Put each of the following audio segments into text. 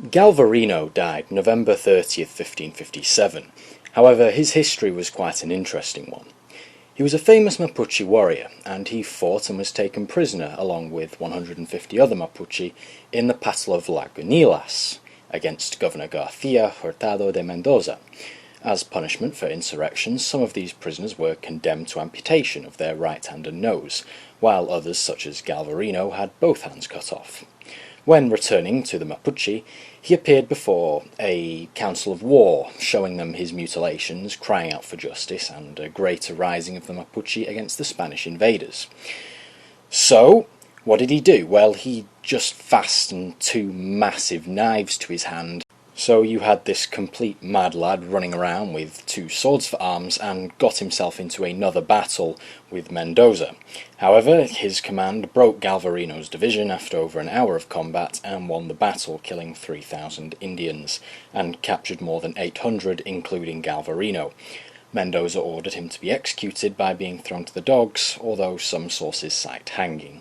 Galvarino died November 30th, 1557. However, his history was quite an interesting one. He was a famous Mapuche warrior, and he fought and was taken prisoner along with 150 other Mapuche in the Battle of Lagunillas against Governor Garcia Hurtado de Mendoza. As punishment for insurrection, some of these prisoners were condemned to amputation of their right hand and nose, while others, such as Galvarino, had both hands cut off. When returning to the Mapuche, he appeared before a council of war, showing them his mutilations, crying out for justice, and a greater rising of the Mapuche against the Spanish invaders. So, what did he do? Well, he just fastened two massive knives to his hand. So you had this complete mad lad running around with two swords for arms and got himself into another battle with Mendoza. However, his command broke Galvarino's division after over an hour of combat and won the battle, killing 3,000 Indians, and captured more than 800, including Galvarino. Mendoza ordered him to be executed by being thrown to the dogs, although some sources cite hanging.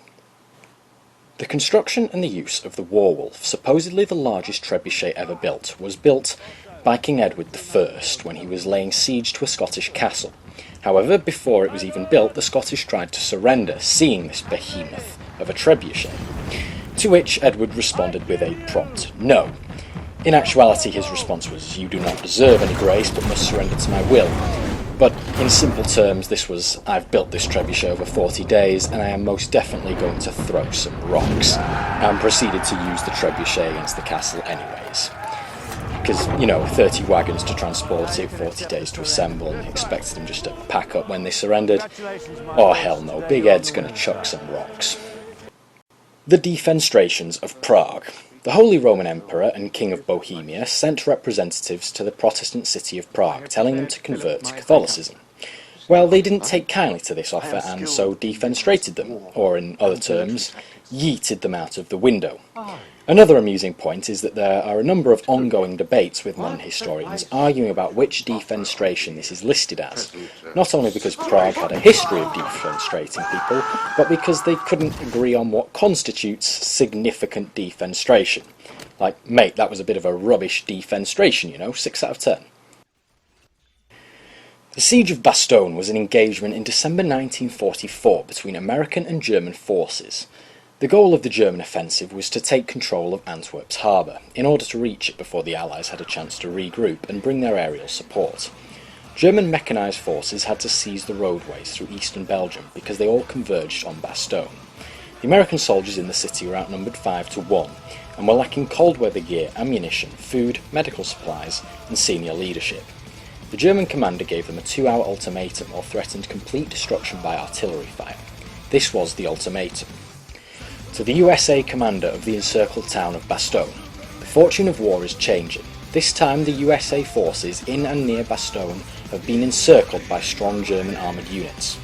The construction and the use of the Warwolf, supposedly the largest trebuchet ever built, was built by King Edward I when he was laying siege to a Scottish castle. However, before it was even built, the Scottish tried to surrender, seeing this behemoth of a trebuchet, to which Edward responded with a prompt no. In actuality, his response was, "You do not deserve any grace, but must surrender to my will." But in simple terms, this was, "I've built this trebuchet over 40 days, and I am most definitely going to throw some rocks," and proceeded to use the trebuchet against the castle anyways. Because, 30 wagons to transport it, 40 days to assemble, and they expected them just to pack up when they surrendered. Oh hell no, Big Ed's gonna chuck some rocks. The Defenestrations of Prague. The Holy Roman Emperor and King of Bohemia sent representatives to the Protestant city of Prague, telling them to convert to Catholicism. Well, they didn't take kindly to this offer and so defenestrated them, or in other terms, yeeted them out of the window. Another amusing point is that there are a number of ongoing debates with modern historians arguing about which defenestration this is listed as, not only because Prague had a history of defenestrating people, but because they couldn't agree on what constitutes significant defenestration. Like, mate, that was a bit of a rubbish defenestration, 6 out of 10. The Siege of Bastogne was an engagement in December 1944 between American and German forces. The goal of the German offensive was to take control of Antwerp's harbour, in order to reach it before the Allies had a chance to regroup and bring their aerial support. German mechanised forces had to seize the roadways through eastern Belgium because they all converged on Bastogne. The American soldiers in the city were outnumbered 5 to 1, and were lacking cold weather gear, ammunition, food, medical supplies, and senior leadership. The German commander gave them a 2-hour ultimatum or threatened complete destruction by artillery fire. This was the ultimatum. To the USA commander of the encircled town of Bastogne, the fortune of war is changing. This time the USA forces in and near Bastogne have been encircled by strong German armoured units.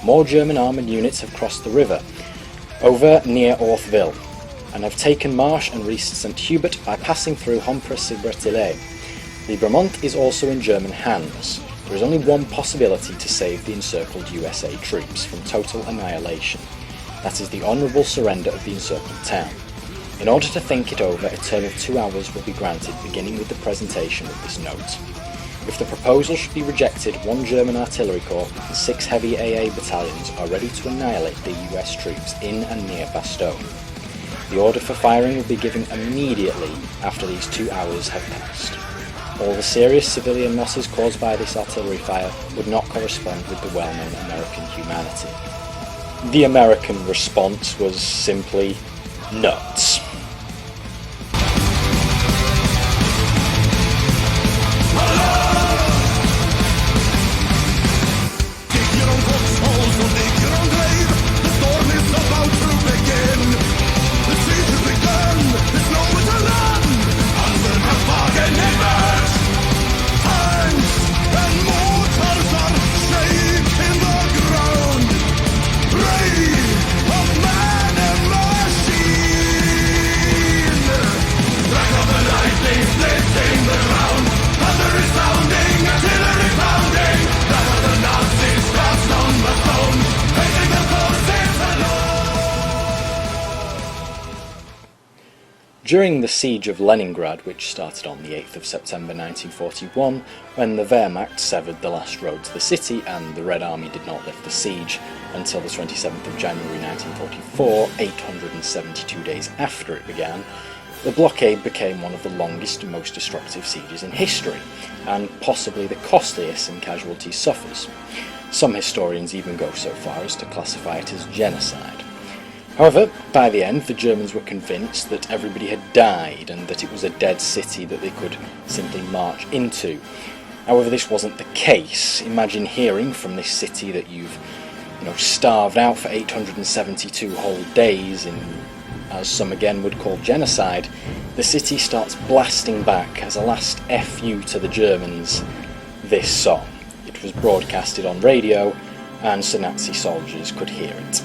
More German armoured units have crossed the river over near Ortheville and have taken Marsh and reached St. Hubert by passing through Homprez-sur-Berthillay. Libremont is also in German hands. There is only one possibility to save the encircled USA troops from total annihilation. That is the honourable surrender of the encircled town. In order to think it over, a term of 2 hours will be granted, beginning with the presentation of this note. If the proposal should be rejected, 1 German artillery corps and 6 heavy AA battalions are ready to annihilate the US troops in and near Bastogne. The order for firing will be given immediately after these 2 hours have passed. All the serious civilian losses caused by this artillery fire would not correspond with the well-known American humanity. The American response was simply nuts. During the siege of Leningrad, which started on the 8th of September 1941, when the Wehrmacht severed the last road to the city and the Red Army did not lift the siege until the 27th of January 1944, 872 days after it began, the blockade became one of the longest and most destructive sieges in history, and possibly the costliest in casualty suffers. Some historians even go so far as to classify it as genocide. However, by the end, the Germans were convinced that everybody had died and that it was a dead city that they could simply march into. However, this wasn't the case. Imagine hearing from this city that you've starved out for 872 whole days in, as some again would call, genocide. The city starts blasting back as a last FU to the Germans this song. It was broadcasted on radio, and so Nazi soldiers could hear it.